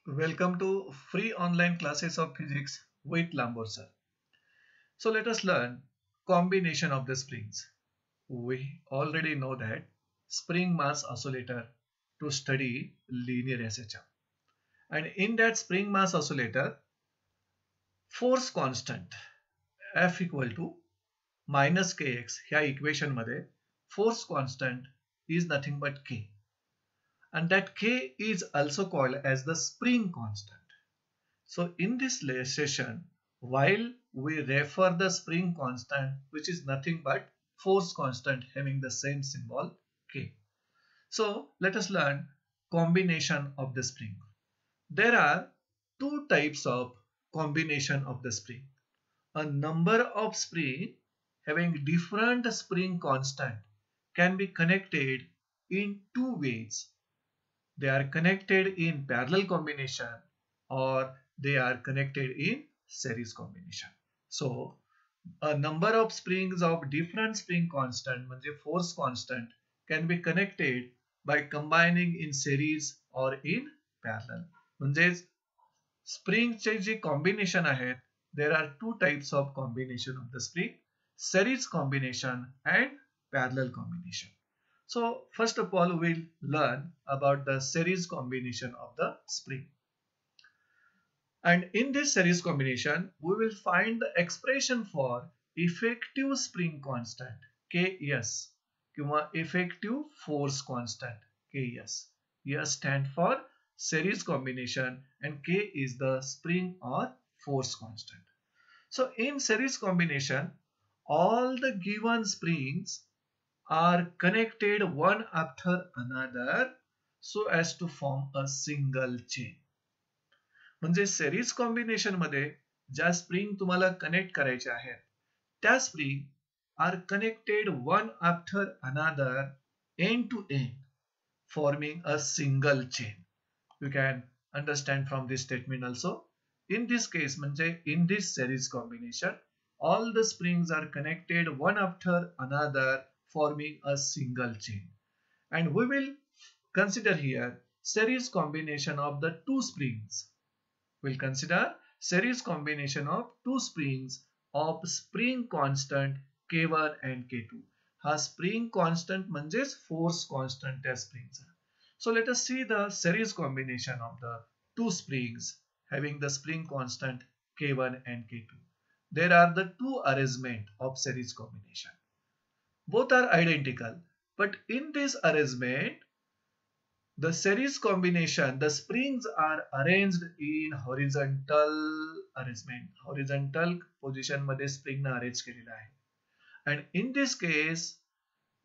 Welcome to free online classes of physics with Lambor sir. So let us learn combination of the springs. We already know that spring mass oscillator to study linear SHM. And in that spring mass oscillator, force constant F equal to minus kx ह्या equation मध्ये force constant is nothing but k. And that k is also called as the spring constant. So in this session, while we refer the spring constant, which is nothing but force constant having the same symbol K. So let us learn combination of the spring. There are two types of combination of the spring. A number of spring having different spring constant can be connected in two ways. They are connected in parallel combination or they are connected in series combination. So a number of springs of different spring constant म्हणजे force constant can be connected by combining in series or in parallel. म्हणजे स्प्रिंगचे जे combination आहेत there are two types of combination of the spring, series combination and parallel combination. So first of all, we'll learn about the series combination of the spring. And in this series combination, we will find the expression for effective spring constant Ks किंवा effective force constant Ks. S stand for series combination and K is the spring or force constant. So in series combination, all the given springs are connected one after another so as to form a single chain. म्हणजे series combination मध्ये ज्या spring तुम्हाला connect करायच्या आहेत त्या spring are connected one after another end to end forming a single chain. You can understand from this statement also. In this case, in this series combination, all the springs are connected one after another forming a single chain. And we will consider here series combination of the two springs. We'll consider series combination of two springs of spring constant K1 and K2. हा spring constant म्हणजेच force constant त्या स्प्रिंगचा. So let us see the series combination of the two springs having the spring constant K1 and K2. There are the two arrangement of series combination. Both are identical, but in this arrangement, the series combination, the springs are arranged in horizontal arrangement. Horizontal position मध्ये spring ना arrange केलेला आहे. And in this case,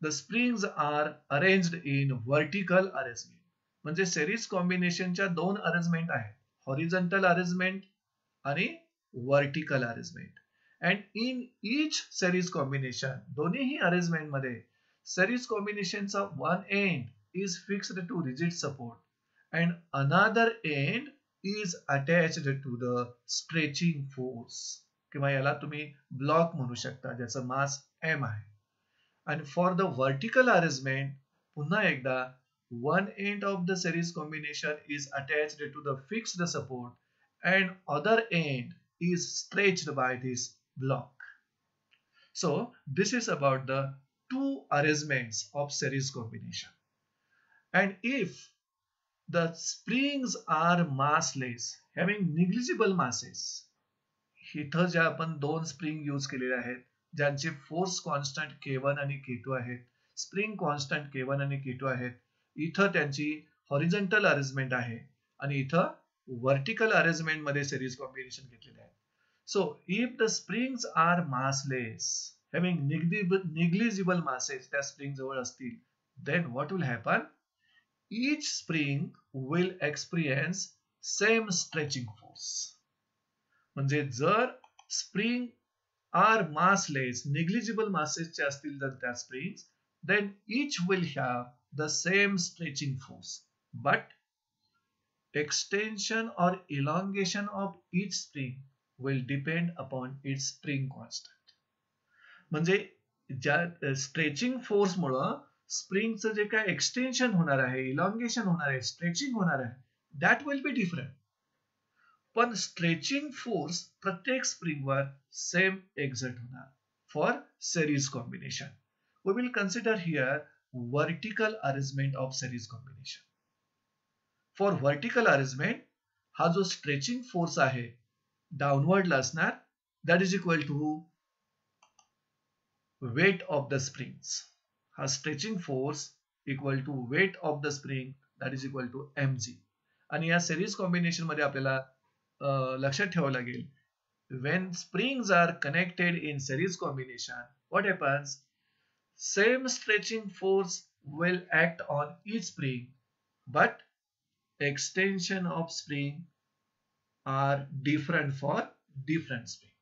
the springs are arranged in vertical arrangement. म्हणजे series combination च्या दोन arrangement आहेत. Horizontal arrangement आणि vertical arrangement. And in each series combination, दोन्हीही arrangement मध्ये series combination चा one end is fixed to rigid support and another end is attached to the stretching force किंवा याला तुम्ही ब्लॉक म्हणू शकता ज्याचं मास m आहे. And for the vertical arrangement, पुन्हा एकदा one end of the series combination is attached to the fixed support and other end is stretched by this block. So this is about the two arrangements of series combination. And if the springs are massless, having negligible masses, इथं ज्या आपण दोन spring use केलेले आहेत ज्यांचे force constant K1 आणि K2 आहेत, spring constant K1 आणि K2 आहेत, इथं त्यांची हॉरिझॉन्टल अरेंजमेंट आहे आणि इथं व्हर्टिकल अरेंजमेंट मध्ये सिरीज कॉम्बिनेशन घेतलेले आहे. So if the springs are massless, having negligible masses त्या स्प्रिंग जवळ असतील, then what will happen? Each spring will experience same stretching force. म्हणजे जर spring are massless, negligible masses चे असतील जर त्या springs, then each will have the same stretching force. But extension or elongation of each spring will depend upon its spring constant. म्हणजे ज्या stretching force मुळे स्प्रिंगचं जे काय एक्सटेन्शन होणार आहे, इलॉंगेशन होणार आहे, स्ट्रेचिंग होणार आहे, दॅट विल बी डिफरंट. पण स्ट्रेचिंग फोर्स प्रत्येक स्प्रिंगवर सेम एक्झर्ट होणार for series combination. We will consider here vertical arrangement of series combination. For vertical arrangement, हा जो स्ट्रेचिंग फोर्स आहे डाउनवर्डला असणार, that is equal to weight of the springs. हा stretching force equal to weight of the spring, that is equal to mg. आणि या series combination मध्ये आपल्याला लक्षात ठेवावं लागेल, when springs are connected in series combination, what happens? Same stretching force will act on each spring, but extension of spring are different for different spring.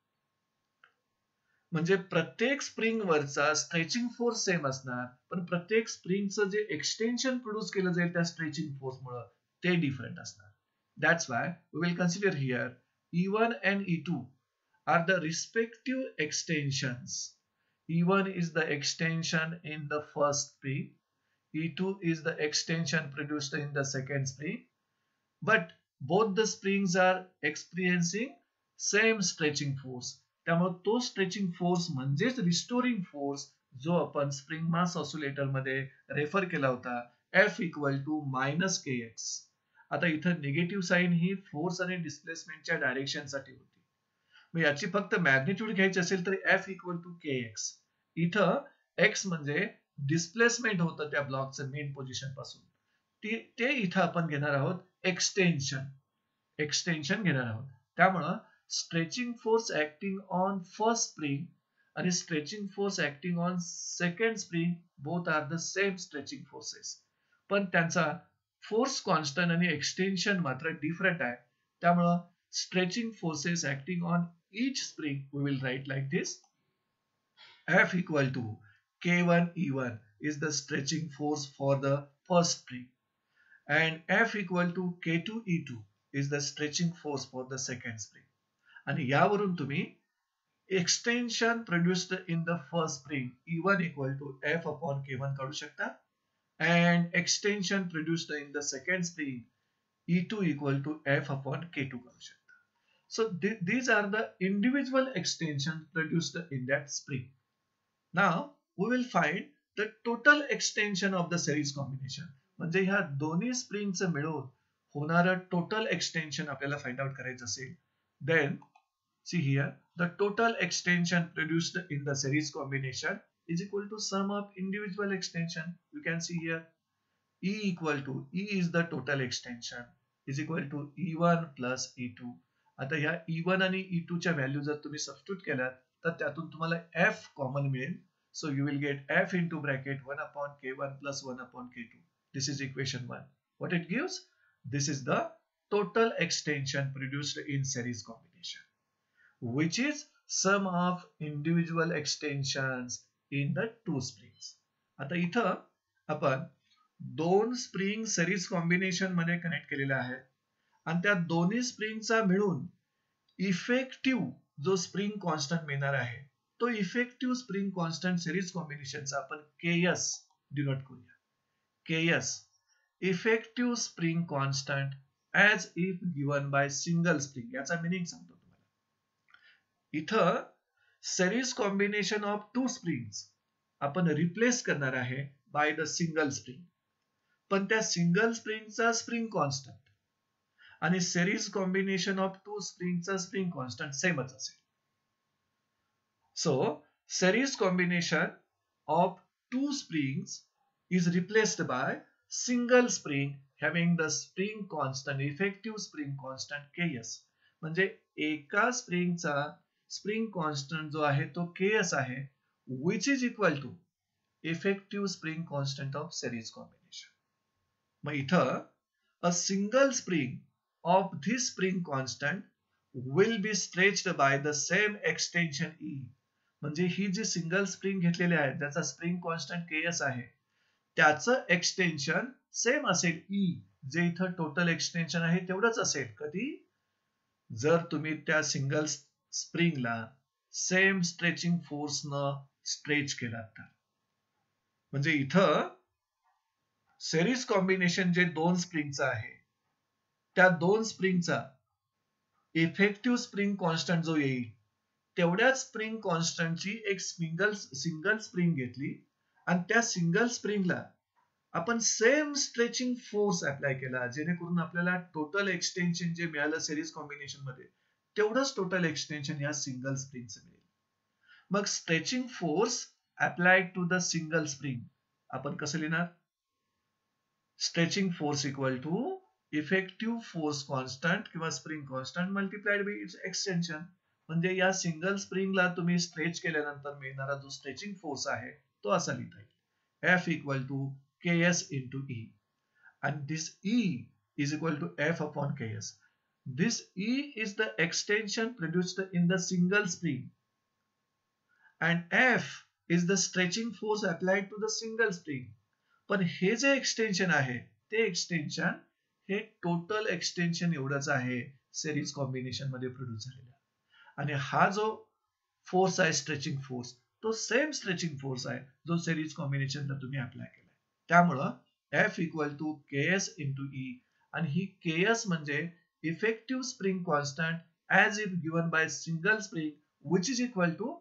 म्हणजे प्रत्येक spring वरचा स्ट्रेचिंग फोर्स सेम असणार, पण प्रत्येक स्प्रिंगचं जे एक्सटेन्शन प्रोड्यूस केलं जाईल त्या स्ट्रेचिंग फोर्स मुळे ते डिफरंट असणार. That's why we will consider here E1 and E2 are the respective extensions. E1 is the extension in the first spring, E2 is the extension produced in the second spring, but both the springs are experiencing same stretching force. त्यामुळे तो stretching force म्हणजेच restoring force जो आपण spring mass oscillator मध्ये refer केला होता, F equal to minus kx. आता इथं निगेटिव्ह साइन ही फोर्स आणि डिस्प्लेसमेंटच्या डायरेक्शन साठी होती. मग याची फक्त मॅग्निट्यूड घ्यायची असेल तर F इक्वल टू kx. इथं x म्हणजे डिस्प्लेसमेंट होतं त्या ब्लॉकचं मेन पोझिशन पासून, ते इथं आपण घेणार आहोत एक्सटेन्शन घेणार आहोत. त्यामुळं stretching force acting on first spring आणि stretching force acting on second spring both are the same stretching forces, पण त्यांचा फोर्स कॉन्स्टंट आणि एक्सटेन्शन मात्र डिफरंट आहे. त्यामुळं stretching forces acting on each spring we will write like this. F equal to K1 E1 is the stretching force for the first spring, and F equal to K2 E2 is the stretching force for the second spring. आणि यावरून तुम्ही extension produced in the first spring E1 equal to F upon K1 काढू शकता, and extension produced in the second spring E2 equal to F upon K2 काढू शकता. So these are the individual extensions produced in that spring. Now we will find the total extension of the series combination. म्हणजे ह्या दोन्ही स्प्रिंगचं मिळून होणारं total extension आपल्याला find out करायचं असेल, then see here the total extension produced in the series combination is equal to sum of individual extension. You can see here E is the total extension is equal to E1 plus E2. आता ह्या E1 आणि E2 च्या value जर तुम्ही substitute केल्यात तर त्यातून तुम्हाला F कॉमन मिळेल. So you will get F into bracket 1 upon K1 plus 1 upon K2. This is equation 1. What it gives? This is the total extension produced in series combination, which is sum of individual extensions in the two springs. आता इथं आपण दोन spring series combination मध्ये connect केलेल्या आहेत आणि त्या दोन्ही स्प्रिंगचा मिळून इफेक्टिव्ह जो स्प्रिंग कॉन्स्टंट मिळणार आहे तो इफेक्टिव्ह स्प्रिंग कॉन्स्टंट सिरीज कॉम्बिनेशनचा आपण KS डिनोट करूया. KS effective spring constant as if given by single spring. याचा मिनिंग सांगतो तुम्हाला. इथं series combination of two springs आपण रिप्लेस करणार आहे बाय द सिंगल स्प्रिंग, पण त्या सिंगल स्प्रिंगचा स्प्रिंग कॉन्स्टंट आणि सिरीज कॉम्बिनेशन ऑफ टू स्प्रिंगचा स्प्रिंग कॉन्स्टंट सेमच असेल. So, series combination of two springs is replaced by single spring having the spring constant, effective spring constant Ks. म्हणजे एका स्प्रिंगचा spring constant जो आहे तो Ks आहे, which is equal to effective spring constant of series combination. मग इथं a single spring of this spring constant will be stretched by the same extension E. म्हणजे ही जी single spring घेतलेली आहे ज्याचा स्प्रिंग कॉन्स्टंट KS आहे त्याचं extension same असेल E, जे इथं टोटल एक्सटेन्शन आहे तेवढंच असेल. कधी जर तुम्ही त्या सिंगल स्प्रिंगला सेम स्ट्रेचिंग फोर्स न स्ट्रेच केला तर. म्हणजे इथं सिरीज कॉम्बिनेशन जे दोन स्प्रिंगचं आहे त्या दोन स्प्रिंगचा इफेक्टिव्ह स्प्रिंग कॉन्स्टंट जो येईल तेवढ्याच स्प्रिंग कॉन्स्टंटची एक सिंगल स्प्रिंग घेतली आणि त्या सिंगल स्प्रिंगला आपण सेम स्ट्रेचिंग फोर्स अप्लाय केला, जेणेकरून आपल्याला टोटल एक्सटेन्शन जे मिळालं सिरीज कॉम्बिनेशन मध्ये तेवढंच टोटल एक्सटेन्शन या सिंगल स्प्रिंगचं मिळेल. मग stretching force applied to the single spring आपण कसं लिहिणार? Stretching force equal to effective force constant किंवा spring constant multiplied by its extension. म्हणजे या सिंगल स्प्रिंगला तुम्ही स्ट्रेच केल्यानंतर मिळणारा जो स्ट्रेचिंग फोर्स आहे तो असा लिहिता येईल, F equal to KS into E, and this E is equal to F upon KS. This E is the extension produced in the single spring, and F is the stretching force applied to the single spring. पण हे जे extension आहे ते extension हे total extension एवढंच आहे series combination मध्ये produce झालेला, आणि हा जो फोर्स आहे स्ट्रेचिंग फोर्स तो सेम स्ट्रेचिंग फोर्स आहे जो सिरीज कॉम्बिनेशनला तुम्ही अप्लाय केला. त्यामुळं F equal to KS into E, आणि ही KS म्हणजे effective spring constant as if given by single spring which is equal to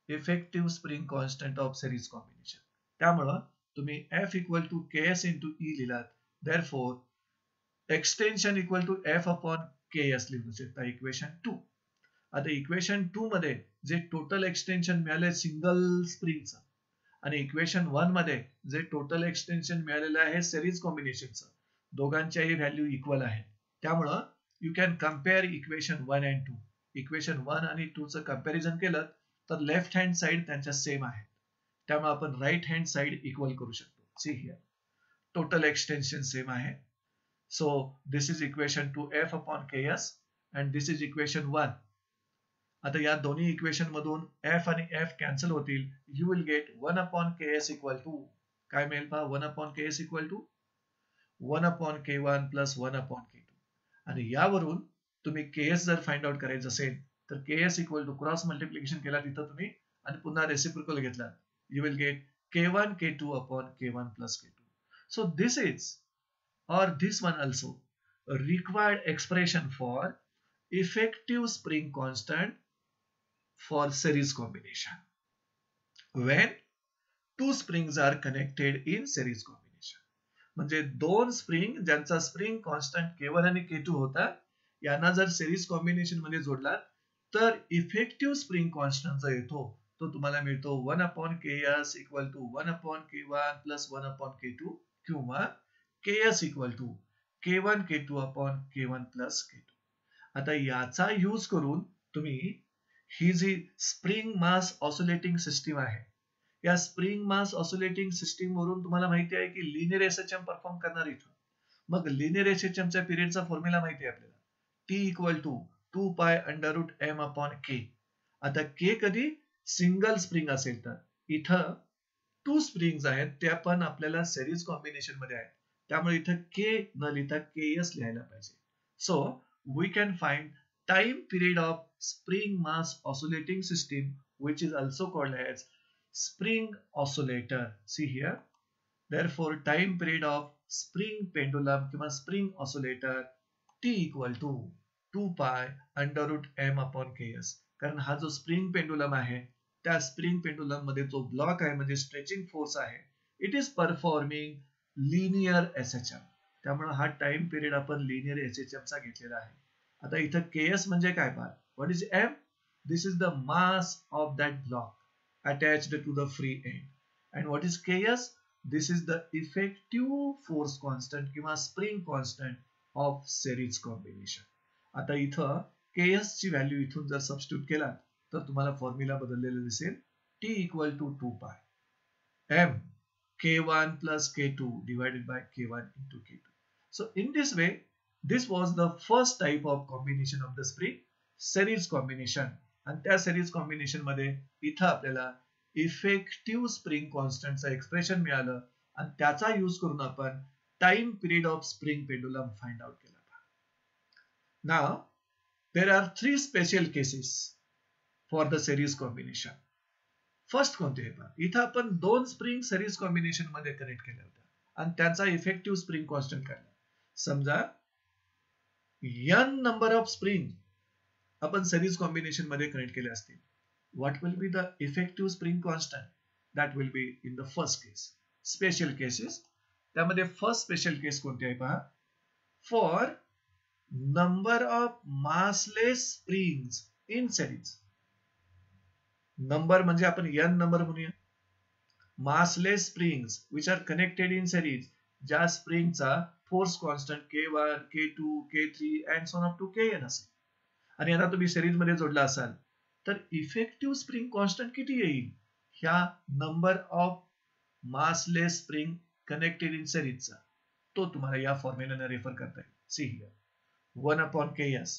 effective spring constant of series combination. त्यामुळं तुम्ही F equal to KS into E लिहिलात, therefore extension equal to F upon KS लिहू शकता equation 2. आता equation 2 मध्ये जे total extension मिळाले single स्प्रिंगचं आणि इक्वेशन 1 मध्ये जे टोटल एक्सटेन्शन मिळालेलं आहे सिरीज कॉम्बिनेशनचं, दोघांच्याही व्हॅल्यू इक्वल आहेत. त्यामुळं you can compare equation 1 and 2. Equation 1 आणि 2 चं कंपॅरिझन केलं तर लेफ्ट हँड साइड त्यांच्या सेम आहेत, त्यामुळे आपण राईट हँड साइड इक्वल करू शकतो. See here total extension same आहे. So this is equation 2 F upon KS and this is equation 1. आता या दोन्ही इक्वेशन मधून F आणि F कॅन्सल होतील. You will get 1 upon KS equal to काय मिळेल पहा, 1 upon KS equal to 1 upon K1 plus 1 upon K2. आणि यावरून तुम्ही KS जर फाइंड आउट करायचं असेल तर KS equal to cross multiplication केला तिथं तुम्ही आणि पुन्हा रेसिप्रोकल घेतला, you will get K1 K2 upon K1 plus K2. So this is or this one also required expression for effective spring constant for series combination when two springs are connected in series combination. म्हणजे दोन spring ज्यांचा spring constant K1 आणि K2 होता यांना जर series combination मध्ये जोडला तर इफेक्टिव्ह स्प्रिंग कॉन्स्टंट जो येतो तो तुम्हाला मिळतो 1 upon KS equal to 1 upon K1 plus 1 upon K2 किंवा KS equal to K1 K2 upon K1 plus K2. आता याचा यूज करून तुम्ही ही जी स्प्रिंग मास ऑसिलेटिंग सिस्टीम आहे या स्प्रिंग मास ऑसिलेटिंग सिस्टीम वरून तुम्हाला माहिती आहे की लिनियर SHM परफॉर्म करणार इथं. मग लिनियर SHM च्या पिरियडचा फॉर्म्युला माहिती आहे आपल्याला, T equal to 2 pi under root M upon K. आता K कधी सिंगल स्प्रिंग असेल तर इथं 2 स्प्रिंग्स आहेत त्या पण आपल्याला सिरीज कॉम्बिनेशन मध्ये आहेत, त्यामुळे इथं K न लिहिता KS लिहायला पाहिजे. So we can find time period of spring mass oscillating system which is also called as spring oscillator. See here, therefore time period of spring pendulum किंवा spring oscillator T equal to 2 pi under root M upon KS. कारण हा जो spring pendulum आहे त्या spring pendulum मध्ये जो block आहे म्हणजे स्ट्रेचिंग फोर्स आहे it is performing linear SHM. त्यामुळे हा टाइम पिरियड आपण लिनियर SHM चा घेतलेला आहे. आता इथं KS म्हणजे काय पहा, what is M? This is the mass of that block attached to the free end. And what is KS? This is the effective force constant किंवा spring constant of series combination. आता इथं KS ची value इथून जर substitute केला तर तुम्हाला formula बदललेला दिसेल, T equal to 2 pi M K1 plus K2 divided by K1 into K2. So in this way, this was the first type of combination of the spring, series combination. आणि त्या series combination मध्ये इथं आपल्याला effective spring कॉन्स्टंटचं expression मिळालं आणि त्याचा use करून आपण time period of spring pendulum find out केला. Now there are 3 special cases for the series combination. First कोणते पहा, इथं आपण 2 स्प्रिंग सिरीज कॉम्बिनेशन मध्ये कनेक्ट केल्या होत्या आणि त्यांचा इफेक्टिव्ह स्प्रिंग कॉन्स्टंट काढला. समजा n नंबर ऑफ स्प्रिंग आपण सिरीज कॉम्बिनेशन मध्ये कनेक्ट केले असतील, what will be the effective spring constant? That will be in the first case. Special cases, त्यामध्ये फर्स्ट स्पेशल केस कोणती आहे पहा. For number of massless springs in series. Number म्हणजे आपण n नंबर म्हणूया. Massless springs which are connected in series, ज्या स्प्रिंगचा force constant K1, K2, K3 and so up to Kn असेल, आणि यांना तुम्ही सिरीज मध्ये जोडला असाल तर इफेक्टिव्ह स्प्रिंग कॉन्स्टंट किती येईल ह्या number of massless spring connected in सिरीजचा, तो तुम्हाला या फॉर्म्युलाने रेफर करता येईल. See here 1/Ks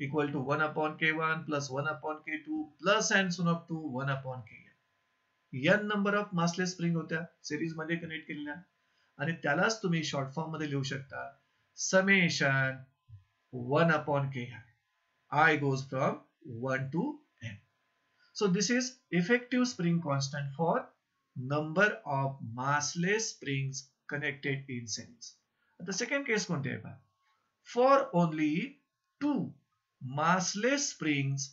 equal to 1/K1 plus 1/K2 plus and so up to 1/Kn. n number of massless spring होत्या सिरीज मध्ये कनेक्ट केलेल्या, आणि त्यालाच तुम्ही शॉर्ट फॉर्म मध्ये लिहू शकता summation 1/Ki. I goes from 1 to n. So this is effective spring constant for number of massless springs connected in series. The second case कोणते आहे पहा. For only two massless springs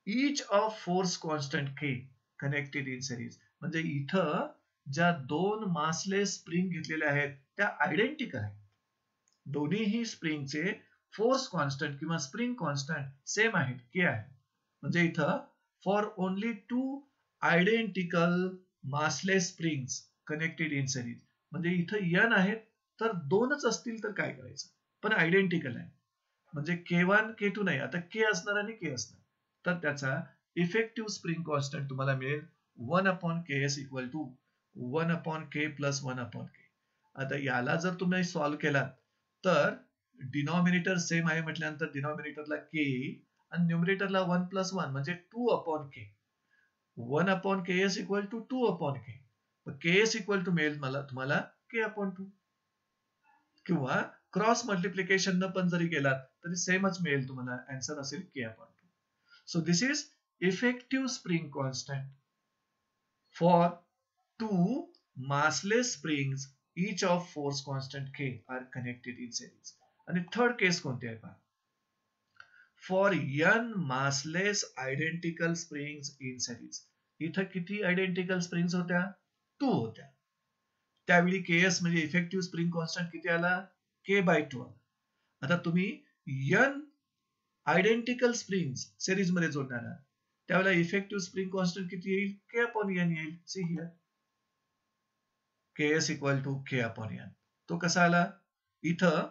each of force constant K connected in series. म्हणजे इथं ज्या दोन massless spring घेतलेल्या आहेत त्या आयडेंटिकल आहेत. दोन्हीही स्प्रिंगचे फोर्स कॉन्स्टंट किंवा स्प्रिंग कॉन्स्टंट सेम आहेत, के आहे. म्हणजे इथं for only two identical massless springs connected in series, म्हणजे इथं n आहेत तर दोनच असतील तर काय करायचं, पण आयडेंटिकल आहे म्हणजे K1 K2 नाही, आता K असणार आणि K असणार, तर त्याचा इफेक्टिव्ह स्प्रिंग कॉन्स्टंट तुम्हाला मिळेल 1/Ks equal to 1/K plus 1/K. आता याला जर तुम्ही सॉल्व्ह केलात तर डिनॉमिनेटर सेम आहे म्हटल्यानंतर डिनॉमिनेटरला K आणि न्यूमरेटरला 1 प्लस 1 म्हणजे 2/K. 1/Ks equal to 2/K. Ks equal to मिळेल मला तुम्हाला K/2, किंवा क्रॉस मल्टिप्लिकेशन न पण जरी केलात तरी सेमच मिळेल तुम्हाला, आन्सर असेल K/2. So this is effective spring constant for two massless springs each of force constant K are connected in series. आणि थर्ड केस कोणती आहे पहा. For n massless identical springs in series. इथं किती आयडेंटिकल स्प्रिंग्स होत्या, 2 होत्या. त्यावेळी Ks म्हणजे इफेक्टिव्ह स्प्रिंग कॉन्स्टंट किती आला, K/2. आता तुम्ही n आयडेंटिकल स्प्रिंग्स सिरीज मध्ये जोडणार आहात त्यावेळेला इफेक्टिव्ह स्प्रिंग कॉन्स्टंट किती येईल, K/n येईल. See here Ks equal to K/n. तो कसा आला, इथं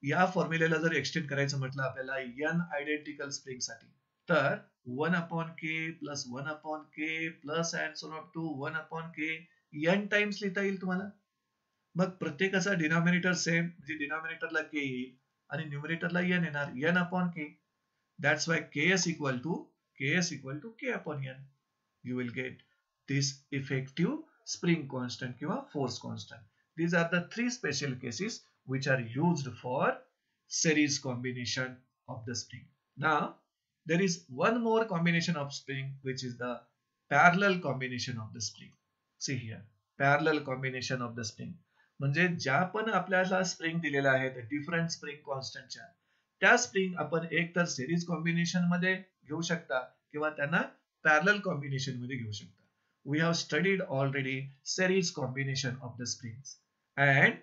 या फॉर्म्युलेला जर एक्सटेंड करायचं म्हटलं आपल्याला n आयडेंटिकल स्प्रिंग साठी, तर 1/K plus 1/K plus and so up to 1/K n times लिहिता येईल तुम्हाला. मग प्रत्येकाचा डिनॉमिनेटर सेम, म्हणजे डिनॉमिनेटरला K येईल आणि न्यूमरेटरला n येणार, n/K. That's why Ks equal to K/n. You will get this effective spring constant किंवा force constant. These are the three special cases which are used for series combination of the spring. Now there is one more combination of spring which is the parallel combination of the spring. See here, parallel combination of the spring म्हणजे ज्या पण आपल्याला spring दिलेल्या आहेत different spring कॉन्स्टंटच्या, त्या spring आपण एक तर सिरीज कॉम्बिनेशन मध्ये घेऊ शकता किंवा त्यांना पॅरलल कॉम्बिनेशन मध्ये घेऊ शकता. We have studied already series combination of the springs and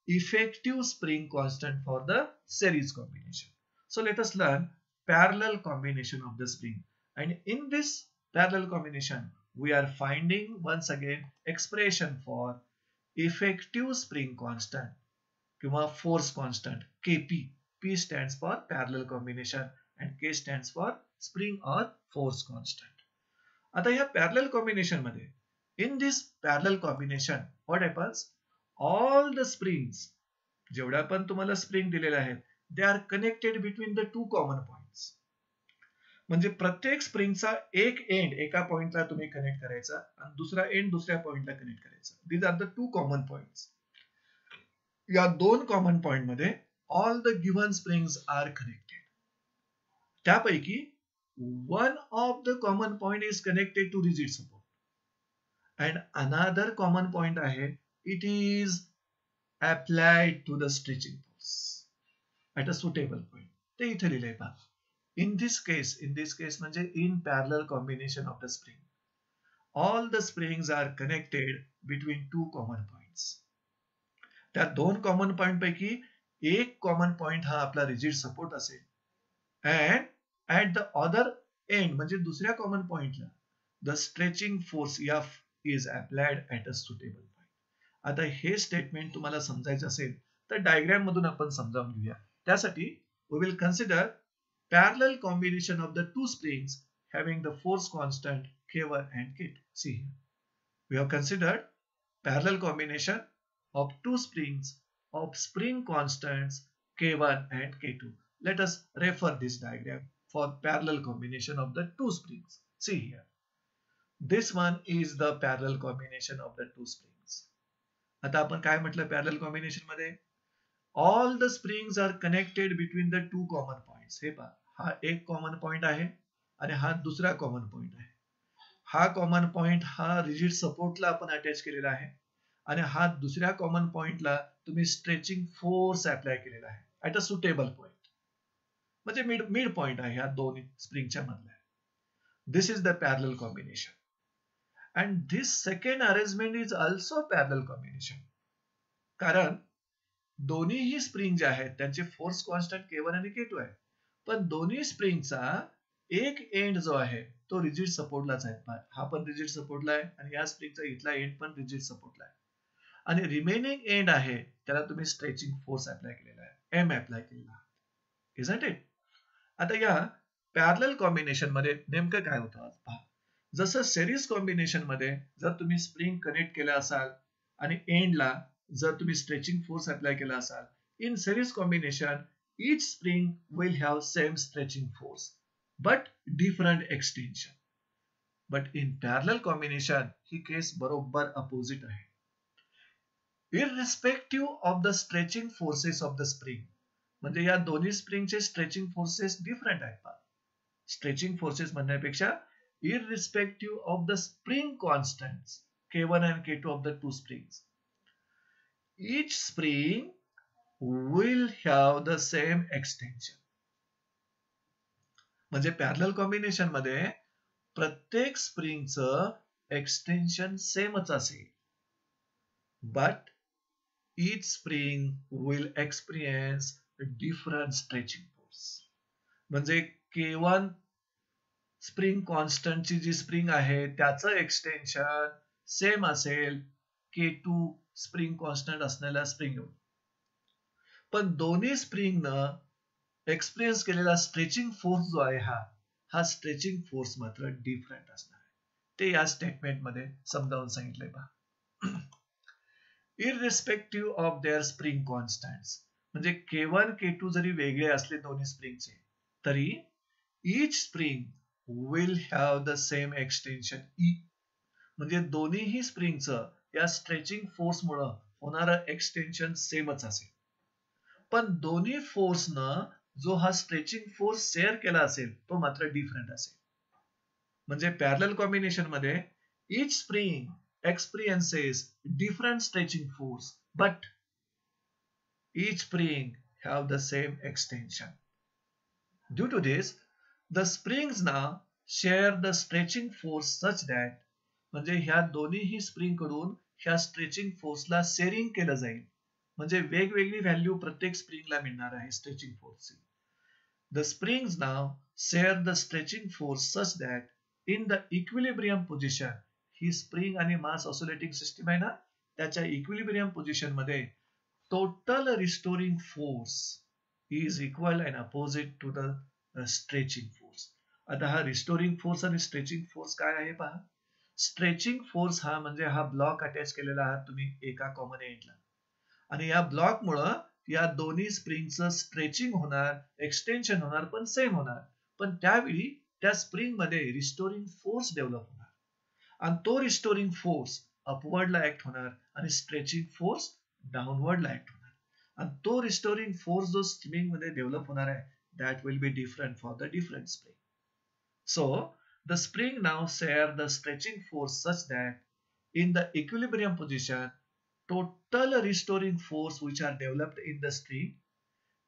effective spring constant for the series combination. So let us learn parallel combination of the spring, and in this parallel combination we are finding once again expression for effective spring constant किंवा force constant Kp. P stands for parallel combination and K stands for spring or force constant. आता या parallel combination मध्ये, in this parallel combination what happens, all the springs जेवढ्या पण तुम्हाला spring दिलेल्या आहेत they are connected between the two common points. म्हणजे प्रत्येक स्प्रिंगचा एक एंड एका पॉइंटला तुम्ही कनेक्ट करायचा आणि दुसरा एंड दुसऱ्या पॉइंटला कनेक्ट करायचा. These are the two common points. या दोन कॉमन पॉइंट मध्ये all the given springs are connected. त्यापैकी one of the common point is connected to rigid support and another common point आहे, it is applied to the stretching force at a suitable point. ते इथे लिहिलंय पहा. in this case म्हणजे in parallel combination of the spring, all the springs are connected between two common points. त्या दोन common point पैकी एक common point हा आपला रिजिड सपोर्ट असेल and at the other end म्हणजे दुसऱ्या कॉमन पॉइंटला the stretching force F is applied at a suitable point. आता हे स्टेटमेंट तुम्हाला समजायचं असेल तर डायग्राम मधून आपण समजावून घेऊया. त्यासाठी we will consider parallel combination of the two springs having the force constant K1 and K2. See here. We have considered parallel combination of two springs of spring constants K1 and K2. Let us refer this diagram for parallel combination of the two springs. See here. This one is the parallel combination of the two springs. आता आपण काय म्हटलं parallel combination मध्ये? All the springs are connected between the two common points. हे पहा, हा एक common point आहे आणि हा दुसरा कॉमन पॉइंट आहे. हा कॉमन पॉइंट हा रिजिड सपोर्टला आपण अटॅच केलेला आहे आणि हा दुसऱ्या कॉमन पॉइंटला तुम्ही स्ट्रेचिंग फोर्स अप्लाय केलेला आहे ऍट अ सुटेबल पॉइंट, म्हणजे मिड पॉइंट आहे ह्या दोन स्प्रिंगच्या मधला. This is the parallel combination and this second arrangement is also parallel combination, कारण दोन्हीही स्प्रिंग जे आहेत त्यांचे फोर्स कॉन्स्टंट K1 आणि K2 आहे, पण दोन्ही स्प्रिंगचा एक एंड जो आहे तो रिजिड सपोर्टलाच आहे. हा पण रिजिड सपोर्टला आहे आणि या स्प्रिंगचा इथला एंड पण रिजिड सपोर्टला आहे आणि रिमेनिंग एंड आहे त्याला तुम्ही स्ट्रेचिंग फोर्स अप्लाय केलेला आहे, एम अप्लाय केलेला आहे. Isn't it? आता या पॅरलल कॉम्बिनेशन मध्ये नेमकं काय होतं पहा. जसं सिरीज कॉम्बिनेशन मध्ये जर तुम्ही स्प्रिंग कनेक्ट केला असाल आणि एंडला जर तुम्ही स्ट्रेचिंग फोर्स अप्लाय केला असाल, in series combination each spring will have same stretching force but different extension. But in parallel combination ही केस बरोबर अपोजिट आहे. Irrespective of the stretching forces of the spring, म्हणजे या दोन्ही स्प्रिंगचे स्ट्रेचिंग फोर्सेस डिफरंट आहेत. Stretching forces म्हणण्यापेक्षा irrespective of the spring constants K1 and K2 of the two springs, each spring will have the same extension. म्हणजे parallel combination मध्ये प्रत्येक स्प्रिंगचं extension सेमच असेल, but each spring will experience different stretching force. म्हणजे K1 spring कॉन्स्टंटची जी spring आहे त्याचं extension same असेल K2 spring constant असलेल्या स्प्रिंग, पण दोन्ही स्प्रिंगनं एक्सपिरियन्स केलेला स्ट्रेचिंग फोर्स जो आहे हा स्ट्रेचिंग फोर्स मात्र डिफरंट असणार आहे. ते या स्टेटमेंट मध्ये समजावून सांगितलंय पहा. इररिस्पेक्टिव्ह ऑफ देअर स्प्रिंग कॉन्स्टंट्स, म्हणजे K1 K2 जरी वेगळे असले दोन्ही स्प्रिंगचे तरी each spring will have the same extension E, म्हणजे दोन्हीही स्प्रिंगचं या स्ट्रेचिंग फोर्स मुळे होणारं एक्सटेन्शन सेमच असेल, पण दोन्ही फोर्सनं जो हा स्ट्रेचिंग फोर्स शेअर केला असेल तो मात्र डिफरंट असेल. म्हणजे पॅरलल कॉम्बिनेशन मध्ये each spring experiences different stretching force but each spring have the same extension. Due to this, the springs now share the stretching force such that, म्हणजे ह्या दोन्हीही स्प्रिंग कडून ह्या स्ट्रेचिंग फोर्सला शेअरिंग केलं जाईल, म्हणजे वेगवेगळी व्हॅल्यू प्रत्येक स्प्रिंगला मिळणार आहे स्ट्रेचिंग फोर्सची. The springs now share the stretching force such that in the equilibrium position, ही स्प्रिंग आणि मास ऑसिलेटिंग सिस्टीम आहे ना, त्याच्या इक्विलिब्रियम पोझिशन मध्ये total restoring force is equal and opposite to the stretching force. आता हा restoring force आणि stretching force काय आहे पहा. स्ट्रेचिंग फोर्स हा म्हणजे हा ब्लॉक अटॅच केलेला आहात तुम्ही एका कॉमन एंडला आणि या ब्लॉक मुळे या दोन्ही स्प्रिंगचं स्ट्रेचिंग होणार, एक्सटेन्शन होणार, पण सेम होणार, पण त्यावेळी त्या स्प्रिंग मध्ये रिस्टोरिंग फोर्स डेव्हलप होणार आणि तो रिस्टोरिंग फोर्स अपवर्डला ऍक्ट होणार आणि स्ट्रेचिंग फोर्स डाऊनवर्डला ऍक्ट होणार आणि तो रिस्टोरिंग फोर्स जो स्प्रिंग मध्ये डेव्हलप होणार आहे that will be different for the different spring. So the spring now share the stretching force such that in the equilibrium position, total restoring force which are developed in the spring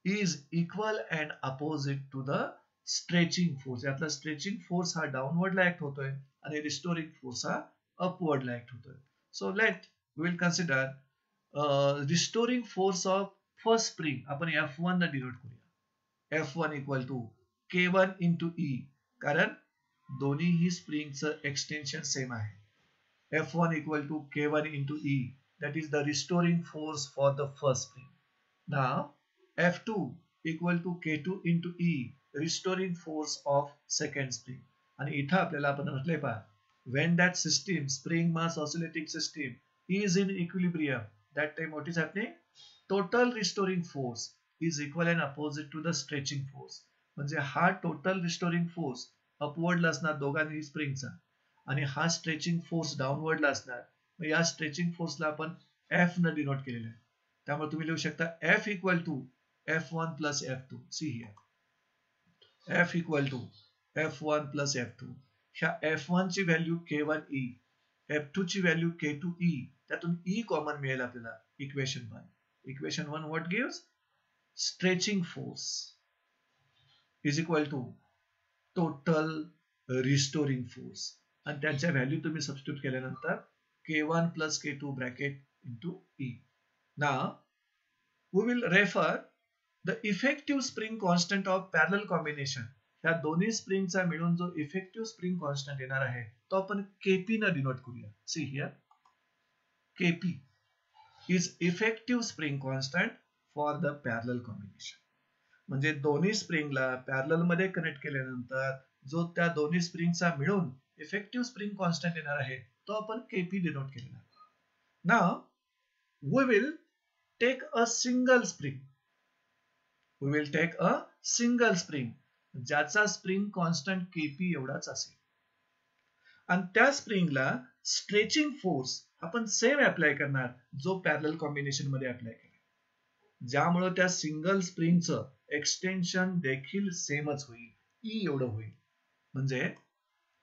is equal and opposite to the stretching force. यातला stretching force हा डाऊनवर्डला act होतोय आणि restoring force हा अपवर्डला act होतोय. So let we will consider restoring force of first spring आपण F1 ने डिनोट करूया. F1 equal to K1 into E, कारण दोन्ही ही स्प्रिंगचं एक्सटेन्शन सेम आहे. F1 equal to K1 into E, that is the restoring force for the first spring. Now F2 equal to K2 into E, restoring force of second spring. आणि इथं आपल्याला आपण म्हटले पहा, when that system, spring mass oscillating system, is in equilibrium, that time what is happening? Total restoring force is equal and opposite to the stretching force. म्हणजे हा total restoring force अपवर्डला असणार दोघांनी स्प्रिंगचा आणि हा स्ट्रेचिंग फोर्स डाऊनवर्डला असणार. मग या stretching फोर्सला आपण F न डिनोट केलेलं आहे. त्यामुळे तुम्ही लिहू शकता F equal to F1 plus F2. See here F equal to F1 plus F2. ह्या F1 ची व्हॅल्यू K1E, F2 ची व्हॅल्यू K2E, त्यातून E कॉमन मिळेल आपल्याला. Equation 1. Equation 1 what gives? Stretching force is equal to total restoring force आणि त्यांच्या value तुम्ही substitute केल्यानंतर K1 plus K2 bracket into E. Now we will refer the effective spring constant of parallel combination. ह्या दोन्ही स्प्रिंगचा मिळून जो effective spring constant येणार आहे तो आपण KP न डिनोट करूया. See here KP is effective spring constant for the parallel combination. म्हणजे दोन्ही स्प्रिंगला पॅरलल मध्ये कनेक्ट केल्यानंतर जो त्या दोन्ही स्प्रिंगचा मिळून इफेक्टिव्ह स्प्रिंग कॉन्स्टंट येणार आहे तो आपण KP डिनोट केलेला आहे. Now we will take a single spring. We will take a single spring ज्याचा स्प्रिंग कॉन्स्टंट KP एवढाच असेल आणि त्या स्प्रिंगला स्ट्रेचिंग फोर्स आपण सेम अप्लाय करणार जो पॅरलल कॉम्बिनेशन मध्ये अप्लाय केला, ज्यामुळे त्या सिंगल स्प्रिंगचं एक्सटेन्शन देखील सेमच होईल. E एवढं होईल. म्हणजे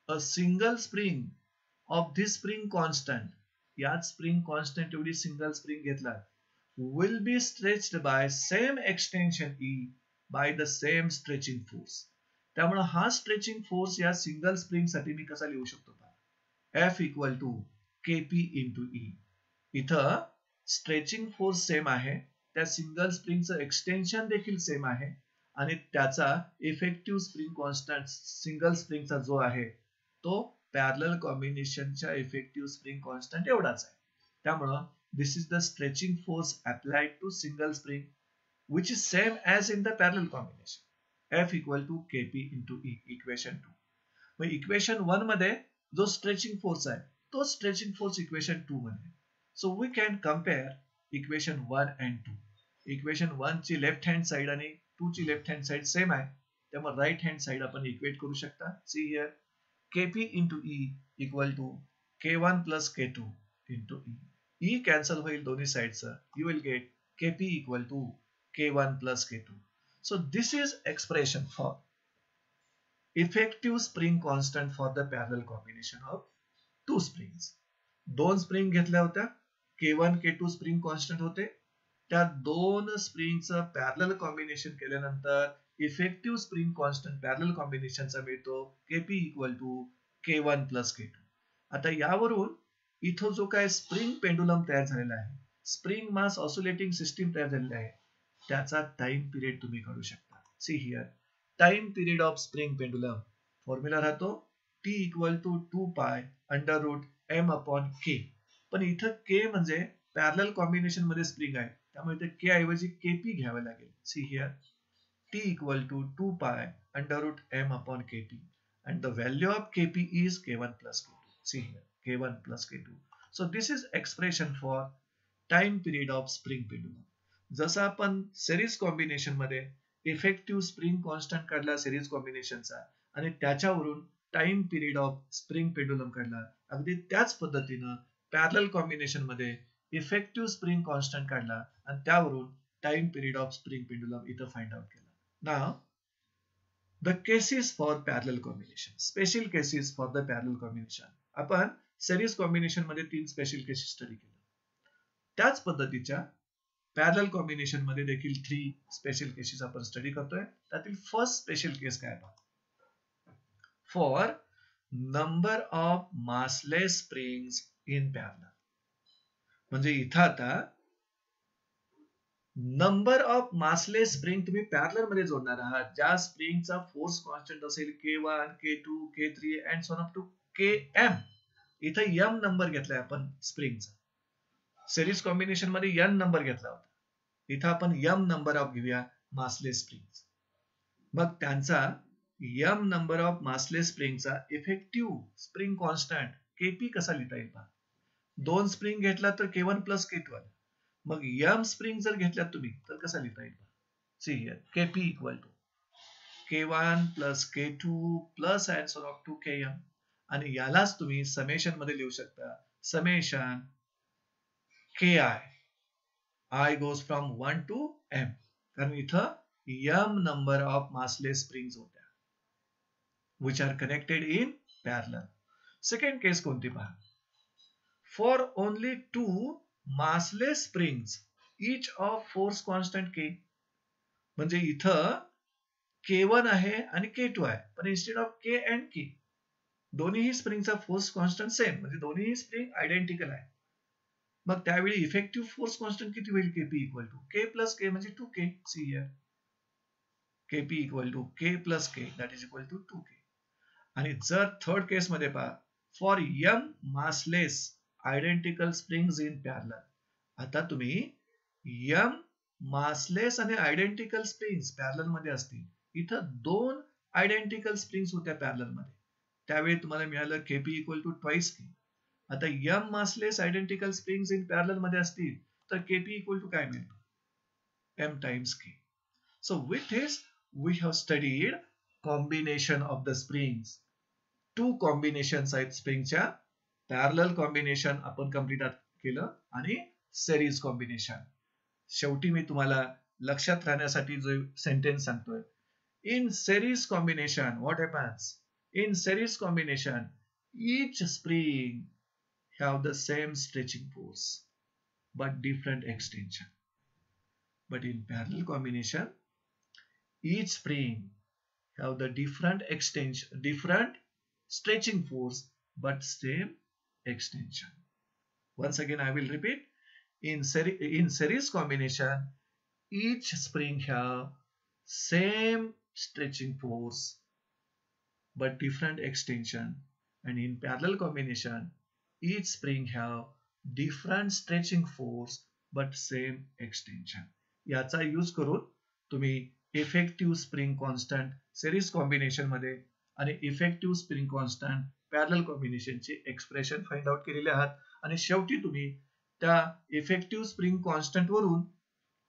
अ single spring of this spring constant, याच स्प्रिंग कॉन्स्टंट एवढी सिंगल स्प्रिंग घेतला, will be stretched by same extension E by the same stretching force. त्यामुळे हा स्ट्रेचिंग फोर्स या सिंगल स्प्रिंग साठी मी कसा लिहू शकतो पहा, F equal to KP into E. इथं स्ट्रेचिंग फोर्स सेम आहे, त्या सिंगल स्प्रिंगचं एक्सटेन्शन देखील सेम आहे आणि त्याचा इफेक्टिव्ह स्प्रिंग कॉन्स्टंट सिंगल स्प्रिंगचा जो आहे तो पॅरलल कॉम्बिनेशनच्या इफेक्टिव्ह स्प्रिंग कॉन्स्टंट एवढाच आहे. त्यामुळं this is the stretching force applied to single spring which is same as in the parallel combination. F equal to KP into E, equation 2. मग equation 1 मध्ये जो स्ट्रेचिंग फोर्स आहे तो stretching force equation 2 मध्ये. So we can compare equation 1 and 2. Equation 1 ची left hand side आणि 2 ची left hand side same आहे, त्यामुळे राईट हँड साइड आपण इक्वेट करू शकता. See here KP into E equal to K1 plus K2 into E. E cancel होईल दोन्ही साइडचं. You will get KP equal to K1 plus K2. So this is expression for effective spring constant for the parallel combination of two springs. दोन spring घेतल्या होत्या, K1 K2 spring constant होते, त्या दोन स्प्रिंगचं parallel combination केल्यानंतर effective spring constant parallel कॉम्बिनेशनचा मिळतो KP equal to K1 plus K2. आता यावरून इथं जो काय स्प्रिंग पेंडुलम तयार झालेला आहे, स्प्रिंग मास ऑसिलेटिंग सिस्टीम तयार झालेली आहे, त्याचा टाइम पिरियड तुम्ही काढू शकता. See here time period of spring pendulum formula राहतो T equal to 2 pi under root M upon K. पण इथं K म्हणजे पॅरलल कॉम्बिनेशन मध्ये स्प्रिंग आहे, त्यामुळे इथे K ऐवजी KP घ्यावे लागेल. See here T equal to 2 pi under root M upon KP and the value of KP is K1 plus K2. See here, K1 plus K2. So this is expression for time period of spring pendulum. जसं आपण series combination मध्ये effective spring constant काढला series कॉम्बिनेशनचा आणि त्याच्यावरून time period of spring pendulum काढला, अगदी त्याच पद्धतीनं पॅरलल कॉम्बिनेशन मध्ये इफेक्टिव्ह स्प्रिंग कॉन्स्टंट काढला आणि त्यावरून time period of spring pendulum इथं फाइंड आउट केला. नाव the cases for parallel combination, special cases for the parallel combination. आपण series combination मध्ये 3 स्पेशल केसेस स्टडी केल्या. त्याच पद्धतीच्या पॅरलल कॉम्बिनेशन मध्ये देखील 3 स्पेशल केसेस आपण स्टडी करतोय. त्यातील फर्स्ट स्पेशल केस काय पहा. For number of massless springs in parallel. म्हणजे इथं आता नंबर ऑफ मासलेस स्प्रिंग तुम्ही पॅरलल मध्ये जोडणार आहात, ज्या स्प्रिंगचा फोर्स कॉन्स्टंट असेल K1, K2, K3 and so on to Km. इथं m नंबर घेतलाय आपण स्प्रिंगचा. सिरीज कॉम्बिनेशन मध्ये n नंबर घेतला होता. इथं आपण m नंबर ऑफ घेऊया मासलेस स्प्रिंग. मग त्यांचा m नंबर ऑफ मासलेस स्प्रिंगचा इफेक्टिव्ह स्प्रिंग कॉन्स्टंट Kp कसा लिहिता येईल पहा. 2 स्प्रिंग घेतला तर K1 प्लस K2 आला. मग m स्प्रिंग जर घेतल्यात तुम्ही तर कसा लिहिता येईल. See here Kp equal to K1 plus K2 plus and so on to Km. आणि यालाच तुम्ही समेशन मध्ये लिहू शकता. Summation Ki. I goes from 1 to m. कारण इथं m number of massless springs होत्या, which are connected in parallel. Second case कोणती पहा. For only 2 massless springs, each of force constant K. म्हणजे इथं K1 आहे आणि K2 आहे, पण instead of K and K दोन्हीही स्प्रिंगचा फोर्स कॉन्स्टंट सेम, म्हणजे दोन्ही स्प्रिंग आयडेंटिकल आहे. मग त्यावेळी इफेक्टिव्ह फोर्स कॉन्स्टंट किती होईल. Kp equal to K plus K म्हणजे 2K. See here Kp equal to K plus K that is equal to 2K. आणि जर थर्ड केस मध्ये पहा, for m massless identical springs in parallel. आता तुम्ही m massless आणि identical springs parallel मध्ये असतील. इथं 2 आयडेंटिकल स्प्रिंग्स होत्या पॅरलल मध्ये. त्यावेळी तुम्हाला मिळालं Kp equal to twice K. आता m massless identical springs in parallel मध्ये असतील तर Kp इक्वल टू काय मिळेल. m times K. So with this we have studied combination of the springs. 2 combinations आहेत स्प्रिंगच्या. पॅरलल कॉम्बिनेशन आपण कंप्लीट केलं आणि सिरीज कॉम्बिनेशन. शेवटी मी तुम्हाला लक्षात राहण्यासाठी जो सेंटेन्स सांगतोय. In series combination what happens. In series combination, each spring have the same stretching force but different extension. But in parallel combination, each spring have the different extension, different stretching force but same extension. Once again, I will repeat. In series combination, each spring have same stretching force but different extension, and in parallel combination each spring have different stretching force but same extension. याचा use करून तुम्ही effective spring constant series combination मध्ये आणि effective spring constant parallel कॉम्बिनेशनचे expression find out केलेले आहात. आणि शेवटी तुम्ही त्या इफेक्टिव्ह स्प्रिंग कॉन्स्टंट वरून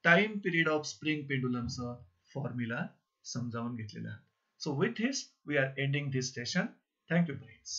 टाइम पिरियड ऑफ स्प्रिंग पेंडुलमचा फॉर्म्युला समजावून घेतलेला आहे. So with this, we are ending this session. Thank you, friends.